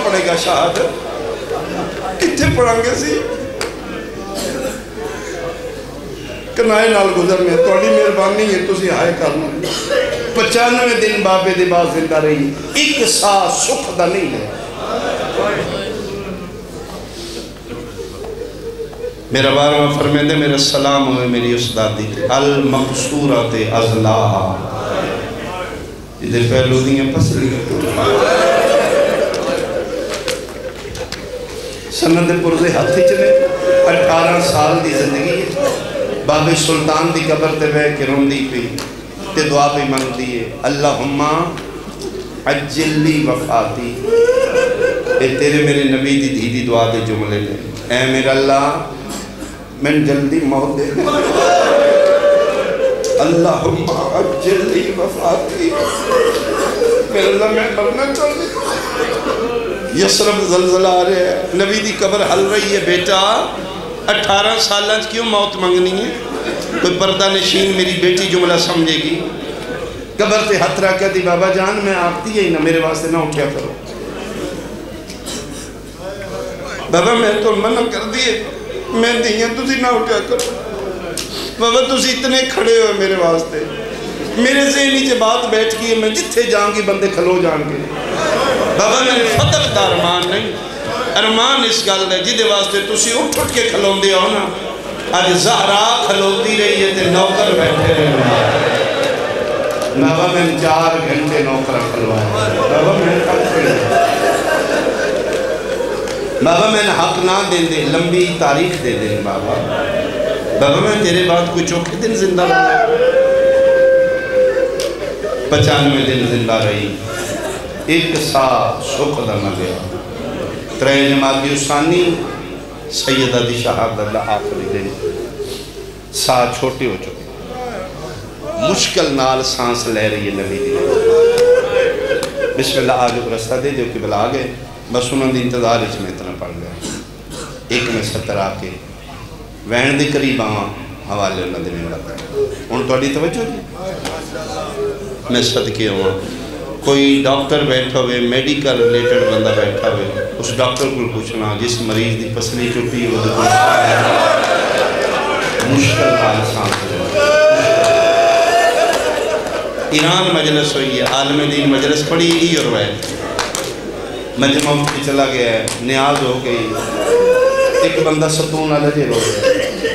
پڑے گا شہادت کتنے پڑھیں گے سی کنائے نال گزر میں توڑی مہربانی ہے تسی آئے کرنا 95 دن بابے دے بعد زندہ رہی ایک سا سکھ دا نہیں ہے میرا بارہواں فرمیندے میرا سلام ہوئے میری استادی المقصورات ازلاحا جدے پہلو دیاں پسلی سند پرزے ہاتھی چلے 18 سال دی زندگی ہے باب سلطان دی قبر تے بے کے رون دی پی تے دعا پہ مانگ دیئے اللہم عجل لی وفاتی اے تیرے میرے نبی دی دی دعا دے جملے لے اے میرا اللہ میں جلدی موت دے اللہم عجل لی وفاتی میرا اللہ میں مرنا چاہتے یسرب زلزلہ آ رہے ہیں نبی دی قبر حل رہی ہے بیٹا 18 سالہ کیوں موت مانگنی ہے کوئی پردہ نشین میری بیٹی جملہ سمجھے گی قبر تے ہاتھ رکھ کہتی بابا جان میں آپ دی ہی نہ میرے واسطے نہ اٹھیا کرو بابا میں تو منع کر دیئے میں دیئے تُسی نہ اٹھیا کرو بابا تُسی اتنے کھڑے ہوئے میرے واسطے میرے ذہنی سے بات بیٹھ کی ہے میں جتھے جان کی بندے کھلو جان کے بابا میرے فتح دا ارمان نہیں ارمان اس گل ہے جدے واسطے تسی اٹھ اٹھ کے کھلون دے ہو نا آج زہرا کھلوتی رہی ہے تے نوکر بیٹھے رہے بابا میں 4 گھنٹے نوکر کھلوائے بابا میں بابا میں حق نہ دیں دے لمبی تاریخ دے دیں بابا بابا میں تیرے بعد کوئی چوکھے دن زندہ رہا 95 دن زندہ رہی ایک سا سکھ درنا گیا 3 جمادی ثانی سیدہ دی شہادت اللہ آخری دن سا چھوٹی ہو چکے مشکل نال سانس لے رہی ہے نبی دی بسم اللہ آگے برستہ دے جو کہ بلا آگے بس انہوں نے انتظار اس میں اتنا پڑھ گیا ایک میں 70 آکے وین دی قریب آن حوالے اللہ دے میں لگا ان تو اڈی توجہ دی میں صدقے ہوں کوئی ڈاکٹر بیٹھا ہوئے میڈیکل ریلیٹڈ بندہ بیٹھا ہوئے اس ڈاکٹر کو پوچھنا جس مریض دی پسلی ٹوٹی وہ مشکل حال سانس ایران مجلس ہوئی ہے عالم دین مجلس پڑی ہی اور روایت مجمع کی چلا گیا ہے نیاز ہو گئی ایک بندہ ستون علیہ رو گیا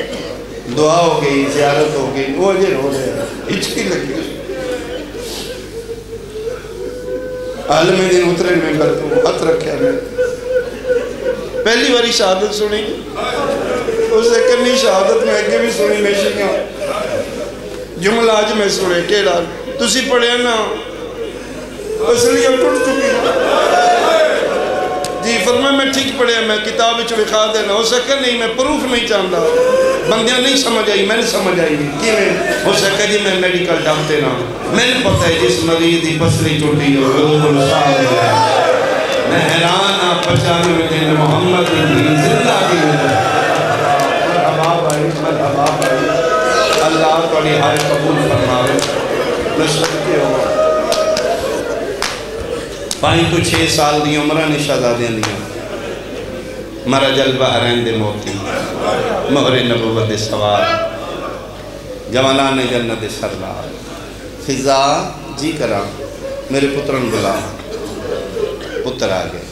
دعا ہو گئی زیارت ہو گئی وہ علیہ رو گیا ہچکی لگی عالم دین اترے میں کرتا ہوں ہاتھ رکھیا میں پہلی باری شہادت سنی اس سے کرنی شہادت میں اگے بھی سنی میں شکیاں جملہ آج میں سنے کیڑا تسی پڑھے نا اصلی اب ٹوٹ چکی جی فرمائے میں ٹھیک پڑھے میں کتاب وچ لکھا دینا ہو سکے نہیں میں پروف نہیں چاہتا بندیاں نہیں سمجھ آئی میں نے سمجھ آئی کی میں ہو سکے جی میں میڈیکل ڈاکٹر نا میں نے پتہ ہے جس مریض دی پسلی ٹوٹی ہو میں حیران 95 دن محمد دی زندہ دی مرحبا بھائی اللہ توڑی ہائے قبول فرماوے میں صدقے ہوں 5 تو 6 سال دی عمرہ نے شہزادیاں دیا مرج البحرین دے موتی مہر نبوت سوار جوانان جنت سردار فضا جی کرا میرے پترن بلا پتر آگئے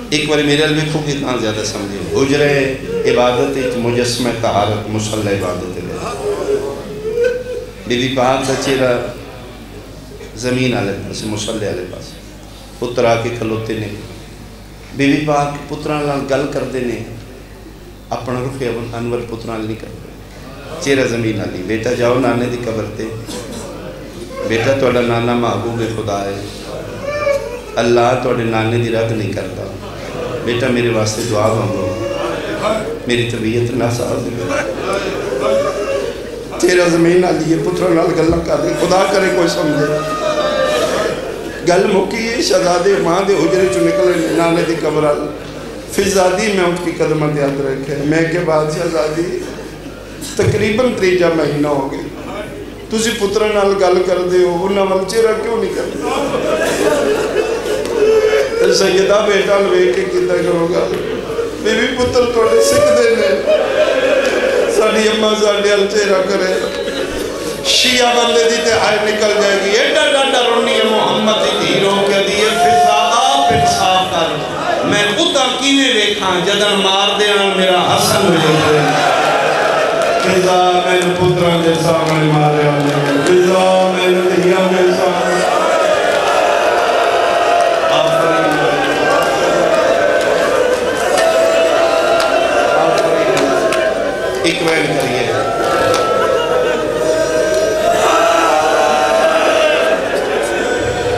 ایک بار میرے علمی خوب اتنا زیادہ سمجھے حجرے عبادت مجسمہ طہارت مسلح عبادت لے بی بی پاک دا چیرہ زمین آلے پاس مسلح آلے پاس پتر آکے کھلوتے نے بی بی پاک پتران لال گل کر دینے اپنا رخ انور پتران نہیں کر دے چیرہ زمین آلی بیٹا جاؤ نانے دی قبر تے بیٹا توڑا نانا محبوب خدا ہے اللہ توڑے نانے دی رد نہیں کرتا بیٹا میرے واسطے دعا مانگو میری طبیعت ناساز ہے چیرہ زمین آلی ہے پتران لال گل کر دے خدا کرے کوئی سمجھے گل مکی ہے شہزادے ماں دے حجرے چو نکلے نانے دی قبر آل فضادی میں اٹھ کی قدمت یاد رکھے میں کے بعد شہزادی تقریباً 3 مہینہ ہو گئے تُسی پتران نال گل کر دے ہو انہا ول چیرہ کیوں نہیں کر دے سیدہ بیٹا لوے کے کتا کرو گا بی بی پتر توڑے سکھ دینے ساڑی اممہ ساڑی الچیرہ کرے شیعہ بندے دیتے آئے نکل جائے گی ایڈا ڈاڈا رونی ہے محمد دھیروں کے دیئے فضا آپ انصاف کر میں خودہ کینے دیکھاں جدن مار دیاں میرا حسن ہوئے فضا میں پتران دے سامنے مارے آنے فضا میں دھیاں دے سامنے ایک وین کریے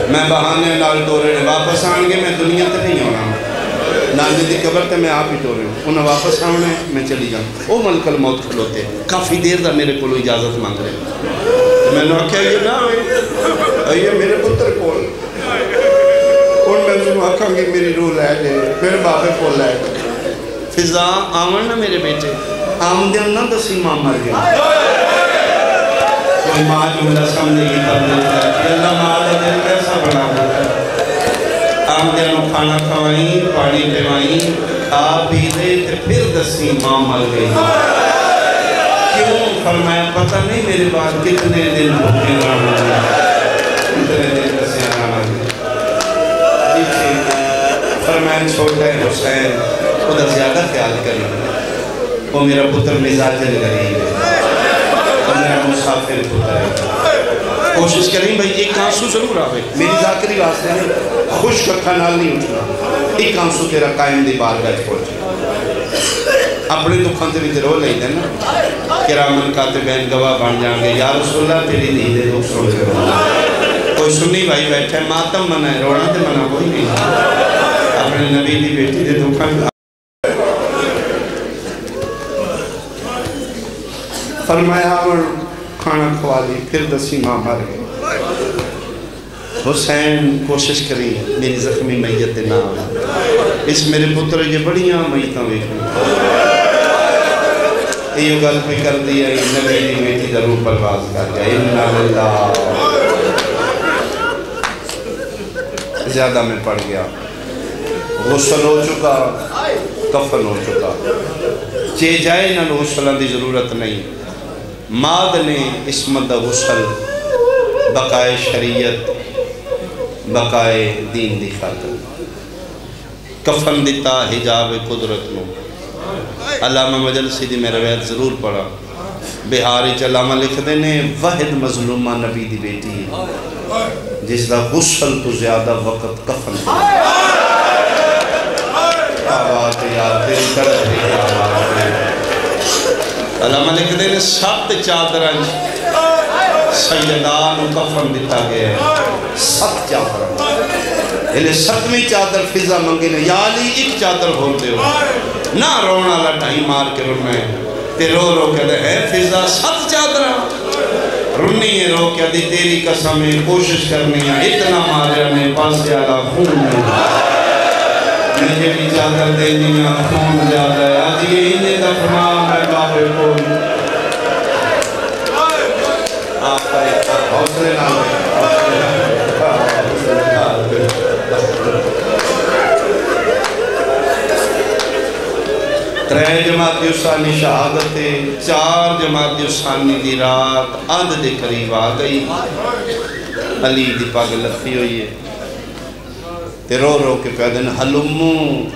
میں بہانے لال ٹورے نے واپس آنگے میں دنیا تے نہیں ہونا نانے دی قبر تے میں آپ ہی ٹورے ہوں انہیں واپس آنے میں چلی جاؤں او ملک الموت کھلوتے کافی دیر دا میرے کو اجازت مانگ رہے میں نے کہا یہ نہ ہوئے یہ میرے پتر کول اور میں نے کہا کہ میری روح لے لے میرے باپے کول لے لے فضا آمن نہ میرے بیٹے آمدن نہ دسی ماں مر گیا کوئی ماں جملہ سمجھے گی کر دیتا ہے کہ اللہ ماں دا دل کیسا بنا دیتا ہے آمدن کھانا کھوائیں پانی پیوائیں کھا بھی دے تے پھر دسی ماں مر گئی کیوں فرمایا پتہ نہیں میرے بعد کتنے دن بھوکے رہا کتنے دن دسی رہا فرمایا چھوٹے حسین خدا زیادہ خیال کریں وہ میرا پتر مزاجن غریب ہے وہ میرا مسافر پتر ہے کوشش کریں بھائی ایک آنسو ضرور آوے میری ذاکری واسطے نہیں خوش کا کھنال نہیں اٹھنا ایک آنسو تیرا قائم دی بار گاہ پہنچے اپنے دکھان سے بھی تیرو لئی دیں نا کرامن کاتبین گواہ بن جائیں گے یا رسول اللہ تیری نیدے دوسروں سے رونا کوئی سنی بھائی بیٹھے ماتم منہ ہے رونا تے منہ کوئی نہیں اپنے نبی دی بیٹی دے دکھان فرمایا اور کھانا کھوالی پھر دسی ماں مر گئے حسین کوشش کری میری زخمی میت نہ آئے اس میرے پتر یہ بڑیاں میتاں ویکھیں یہ گل پہ کر دیا نبی دی بیٹی ضرور پرواز کر گیا انہا للہ زیادہ میں پڑھ گیا غسل ہو چکا کفن ہو چکا چے جائے نہ غسلہ دی ضرورت نہیں ماد نے اسمت غسل بقائے شریعت بقائے دین دی خاطر کفن دیتا حجاب قدرت نو علامہ مجلسی دی میں روایت ضرور پڑھا بہاری علامہ لکھ دینے واحد مظلومہ نبی دی بیٹی جس دا غسل تو زیادہ وقت کفن آباد یاد تیری طرف ہے آباد علامہ لکھ دینے سات چادران سیدان و کفن دیتا گیا ہے سات چادران انہیں ستویں چادر فضا منگی نے یا علی ایک چادر ہو دے ہو نہ رونا لٹائی مار کے رونا ہے تے رو رو کے دے اے فضا سات چادران رونی ہے رو کے دی تیری قسمیں کوشش کرنی ہے اتنا مارے ہمیں پاس جالا خون میں مجھے بھی چادر دینی ہے خون زیادہ ہے آج یہ انہیں دفنا ہے بابے کو حوصلے نہ ترے جماعت یوسانی شہادت چار جماعت یوسانی دی رات آدھ دے قریب آ گئی علی دی پاگ لفی ہوئی ہے تے رو رو کے پیدن حلمو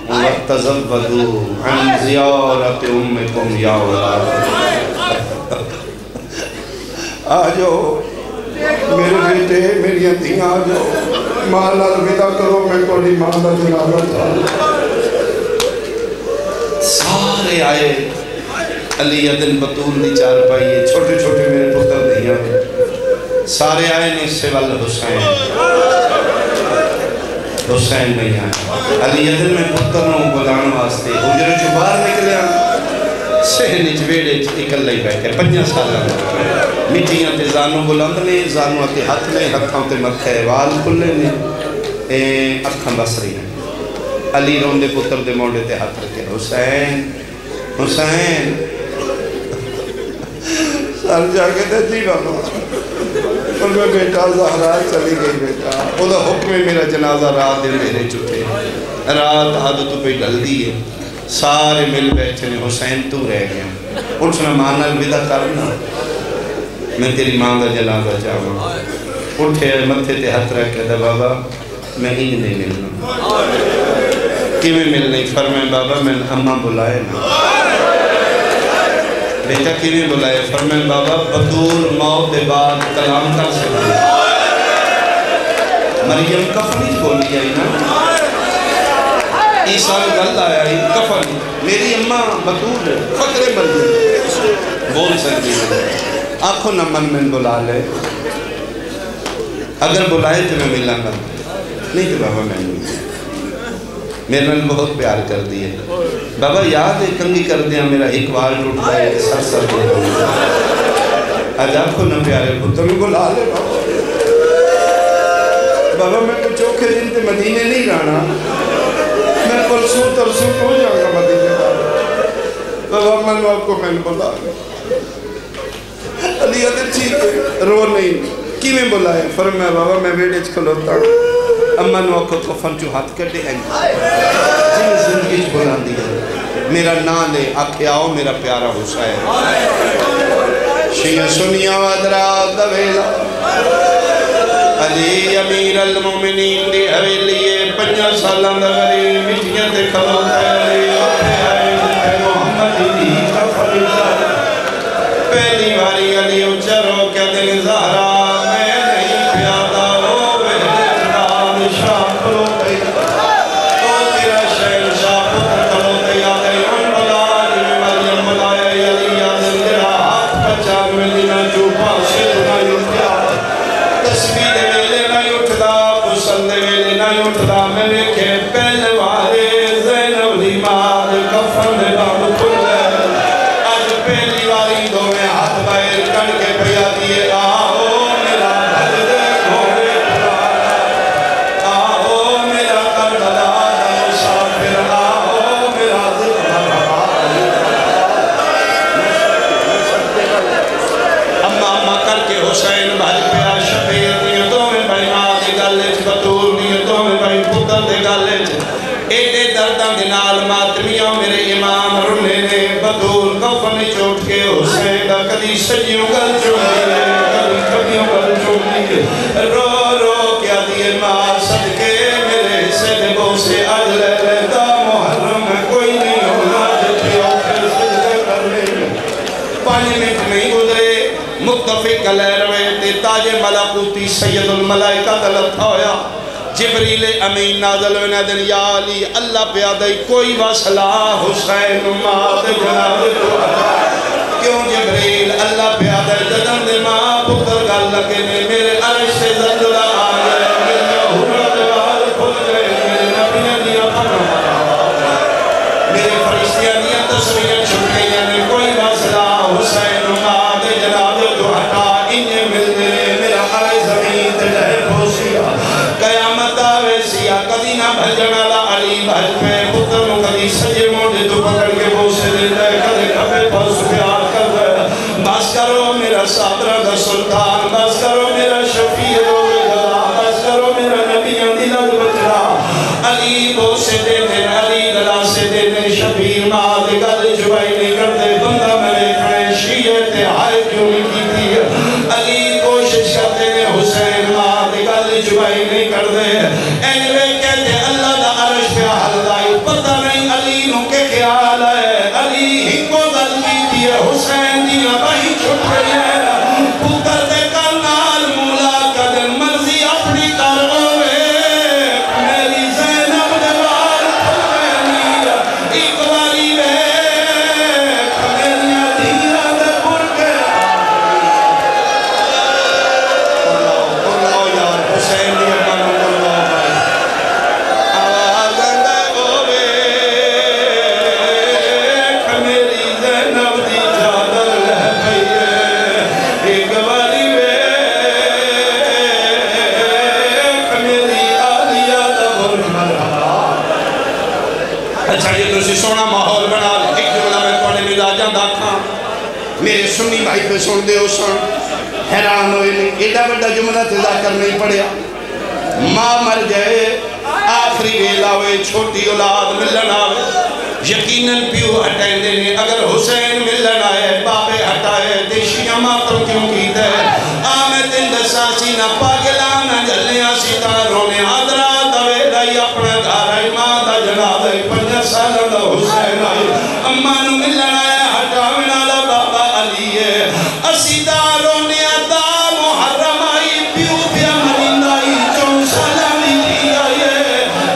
وَتَزَوَّدُوا عَنْ زِيَارَةِ أُمِّكُمْ يَا وَلَا آجو میرے بیٹے میری انتیاں آجو مالا الوداع کرو میں کوئی مالا جنابت سارے آئے علی عدن بطول دی چار پائیے چھوٹے چھوٹے میرے پتر دیا سارے آئے نے اس سے والد حسین نہیں آئے علی عدن میں پتروں بلان واسطے حجر جو باہر نکلے سہنی جویڑے اکلہ ہی بیٹھے 5 سالہ مٹیاں تے زانو بلند نے زانو تے ہاتھ نے ہتھاں تے مکھے وال کھلے نے اکھاں بسری ہیں علی روندے پتر دے موڑے تے ہاتھ رکھے حسین حسین سر جا کے دے جی بابا اور فرمایا بیٹا زہرا چلی گئی بیٹا وہ دا حکم میرا جنازہ رات دے میرے چٹے رات عادت پہ ڈل دی ہے سارے مل بیٹھے نے حسین تو رہ گیا اٹھنا مانا الوداع کرنا میں تیری ماں کا جنازہ چاہوں اٹھے متھے تے ہاتھ رکھ کے بابا میں ہی نہیں ملنا کہ میں مل نہیں فرمائے بابا میں اماں بلائے نا بیٹا کی میں بلائے فرمائے بابا بطور موت دے بعد کلام کر سکتے مریم کفنی بولی جائی نا عیسیٰ گل آیا ہی کفن میری اماں بطور فقر مریم بول سکتی ہے آنکھوں نمن میں بلا لے اگر بلائے تو میں ملنا گا نہیں تو بابا میں نہیں میرے میں بہت پیار کر دی ہے بابا یاد ہے کنگی کر دیا میرا ایک وال ٹوٹ گئے سر سر دے آج آپ کو نہ پیارے کو تمہیں بلا لے بابا میں تو چوکھے دن تے مدینے نہیں رہنا میں پرسوں ترسوں ہو جاؤں گا مدینے بابا من آپ کو میں بلا لے علی ادھر ٹھیک ہے رو نہیں کی میں بلائے فرمایا بابا میں ویڈیج کھلوتا اما نو کو کفن چو ہاتھ کر دے جن زندگی چ بلا دیا میرا نا لے آکھے آؤ میرا پیارا حسین شیعہ سنیا ودرا دویلا علی امیر المومنین دی حویلیے 5 سالان دا غریب مٹیاں تے کھلوتا ہے محمد دی کفن پہلی باری علی اچھرو کیا دل زہرا سجیوں گل چوڑی کبھی کبھیوں گل چوڑی رو رو کیا دیئے ماں صدقے میرے سے دبوں سے آج لے لیتا محرم میں کوئی نہیں ہونا جتی آخر صدقے کر لے 5 منٹ نہیں گزرے متفق لے روے تے تاج ملکوتی سید الملائکہ دلت ہویا جبریل امین نازل ہونے دن یا علی اللہ پیادائی کوئی وصلہ حسین ماد جناب تو کیوں جبریل اللہ پیادہ جدن دے ماں پتر گل لگے نے میرے عرش سے زندلہ آگئے میرے حرد وال کھل گئے میرے نبیاں دیا پناہ میرے فرشتیاں دیا تصویریں چھٹ گئی نے کوئی واسلہ حسین ماد جناب تو ہٹا انہیں مل دے میرا عرش زمین تے لہے پوسیا قیامت آوے سیا کدی نہ بھجن اللہ علی بھج پہ پتر نو کدی سجے موڑے تو پکڑ کے بوسے دیتا ہے کدے کبھے پاس پیار بس کرو میرا صابرہ دا سلطان بس کرو میرا شفیع روی گلا بس کرو میرا نبیاں دلال بطرا علی بو سے دے دن علی دلا سے دے دن شفیع ماں دے گل جوائی نہیں کرتے بندہ میں کھڑے شیعت آئے کیوں نہیں کی تھی علی کوشش کرتے ہیں حسین ماں دے گل جوائی نہیں کرتے اینوے کہتے اللہ دا عرش پہ حلدائی پتہ نہیں علی نو کے خیال ہے علی ہی کو گل کی تھی حسین دیا بھائی چھٹ رہی ہے پتر دے کنال مولا قدر مرضی اپنی کر ہوئے میری زینب دوار کھلنی ایک باری ویک میری دھیرہ دے برکے اللہ یار حسین دیا کنال اللہ بھائی آواز اندے ہوئے میری زینب دی چادر لہ گئی ایک باری میری آلیہ دبر مرحبا اچھا یہ تو سی سونا ماحول بنا لے ایک جملہ میں پڑھنے ملا جاندہ کھاں میرے سنی بھائی پہ سن دے ہو سن حیران ہوئے نہیں، ایڈا بڑا جملہ تذاکر نہیں پڑھیا. ماں مر جائے آخری ویلا ہوئے چھوٹی اولاد ملن آوے یقیناً پیو ہٹائیں دینے. اگر حسین ملن آئے بابے ہٹائے دیشیاں ماتم کیوں کی دے آمد اندساسی نہ پاگلانا جلیاں ستاروں نے آدرات ہوئے لائی اپنا گھر آئی ماں دا جناب آئی 5 سال دا حسین آئی اماں نو ملن آئے ہٹاویں آلا بابا علی ہے اسیداروں نے آدھا محرم آئی پیو پیا ملن آئی 4 سالہ ملی آئے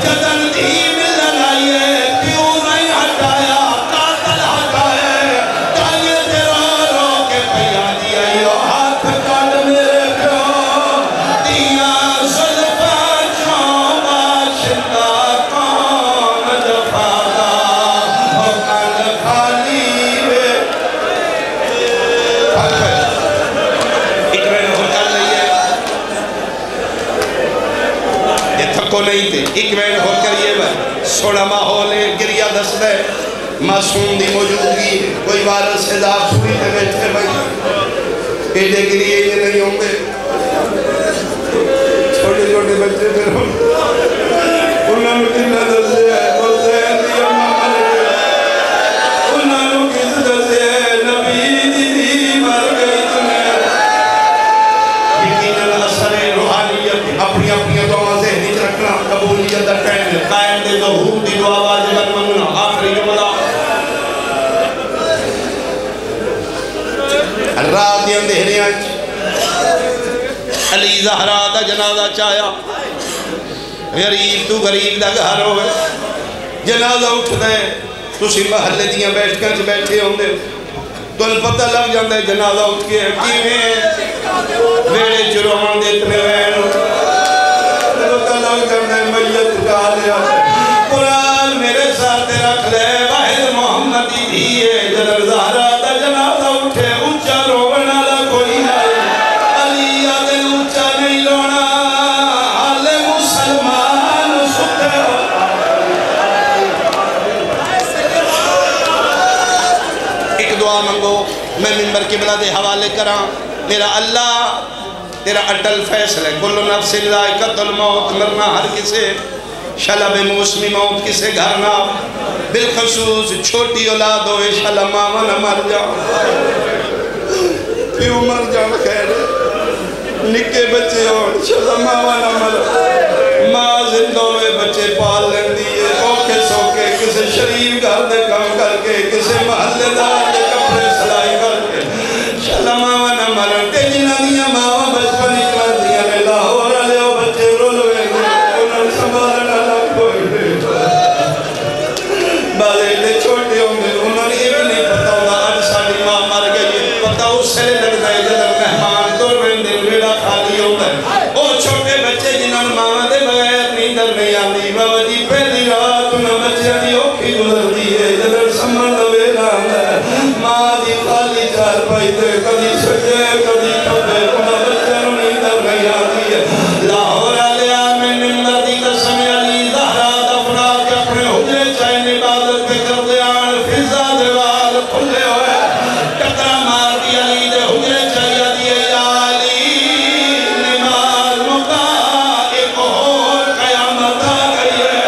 جدن دی ملن آئے پیو نہیں ہٹایا قاتل ہٹائے تالیے تیرا رو کے پیا دی آئی ہاتھ کٹ میرے پیو دیا ظلفہ چوبا شندہ کون جفادا حکن خالی وے کو نہیں تھے ایک وین ہو کر یہ بھائی سوڑا ماحول ہے گریہ دس دے معصوم دی موجودگی کوئی وارث حضاب سوری تے بیٹھے بھائی ایڈے گریہ یہ نہیں ہوں گے چھوٹے چھوٹے بچے پھر ہوں انہوں نے کتنا دس دیا ہے حسین دی امام علیہ انہوں نے کس دس دیا ہے نبی دی مر گئی دنیا یقیناً اثر روحانیت اپنی اپنی دعا سے نیچ رکھنا قبولیت در قائم دے ظہور دی دعا واجبت منگنا آخری جملہ رات دی اندھیرے آنچ علی زہرا دا جنازہ چایا غریب تو غریب دا گھر ہوئے جنازہ اٹھ دے تسی محلے دیاں بیٹھ کر بیٹھے ہوں دے تو پتہ لگ جاندہ ہے جنازہ اٹھ کے کیویں میرے جرمان دیتنے وین پتہ لگ جاندہ ہے میت کا لیا قرآن میرے ساتھ رکھ لے واحد محمدی دیئے جنر زہرہ دا جنازہ اٹھے اچھا رونا لا کوئی نائے علی آدھے اچھا نہیں رونا حال مسلمان ستے ایک دعا منگو میں منبر قبلہ دے حوالے کراں میرا اللہ تیرا اٹل فیصل ہے کل نفس ذائقۃ الموت مرنا ہر کسے شلب موسمی موت کسے گھر نہ بالخصوص چھوٹی اولاد ہوئے شلب ماما نہ مر جاؤ پیو مر جاؤ خیر نکے بچے ہو شلب ماما نہ مر ماں زندہ ہوئے بچے پال لیں دیئے اوکے سوکے کسے شریف گھر دے کام کر کے کسے محلے دار دے کپڑے سلائی کر کے شلب ماما نہ مر تے جنہ دیا ماما بچپن اکمر دیا نے لاہور لے ہو بچے رولوے انہوں سنبھالنا لگ کوئی بالے لے چھوٹے ہوں گے انہوں نے یہ بھی نہیں پتا ہوگا آج ساڑی ماں مر گئی پتا اس سے لگ دائے جدر مہمان تو رہندے ویڑا خالی ہوں گے او چھوٹے بچے جنہوں نے ماما دے بغیر نیندر نہیں آتی بابا جی پہلی رات انہوں بچے دی اوکھی گزر دیئے جدر سمن ویڑا ماں دی خالی چار پائی دے کدی سجے کدی کبے انہوں بچے نیندر نہیں آتی ہے لاہور علیہ میں نمبر دی قسم علی زہرا دفنا کے اپنے حجرے چاہنے عبادت پہ کر دے آن فضا دیوار کھلے ہوئے ٹکرا مار دی علی دے حجرے چاہیا دیئے یا علی نماز مکا ایک اور قیامت آ گئی ہے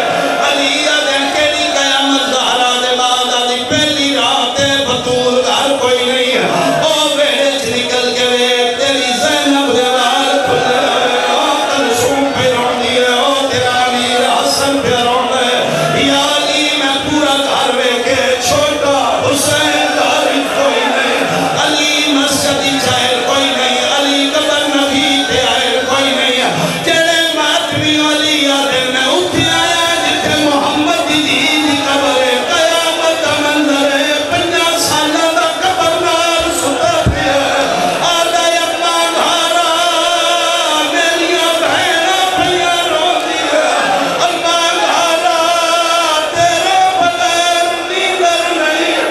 علی دن کے دی قیامت زہرا دے بعد آدھی پہلی رات بطول گھر کوئی نہیں ہے او بیڑے نکل کے ویک تیری زینب دیوار کھلے ہوئے او تنسوم پہ رون دیئے او تیرا امیر حسن پہ رون ہے یا علی میں پورا گھر ویکے چھوٹا حسین داری کوئی نہیں علی مسجدی چاہر کوئی نہیں علی قبر نبی تے آئر کوئی نہیں جڑے ماتمی علی آدھے میں اٹھی آیا جتے محمد دی دی قبر قیامت منظر 50 سالہ دا قبر نار ستا پیا آدھا یقنا گھارا میلیاں بہنہ پیا رو دیا اللہ گھارا تیرے بغیر نیندر نہیں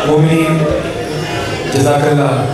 مومنین جزاک اللہ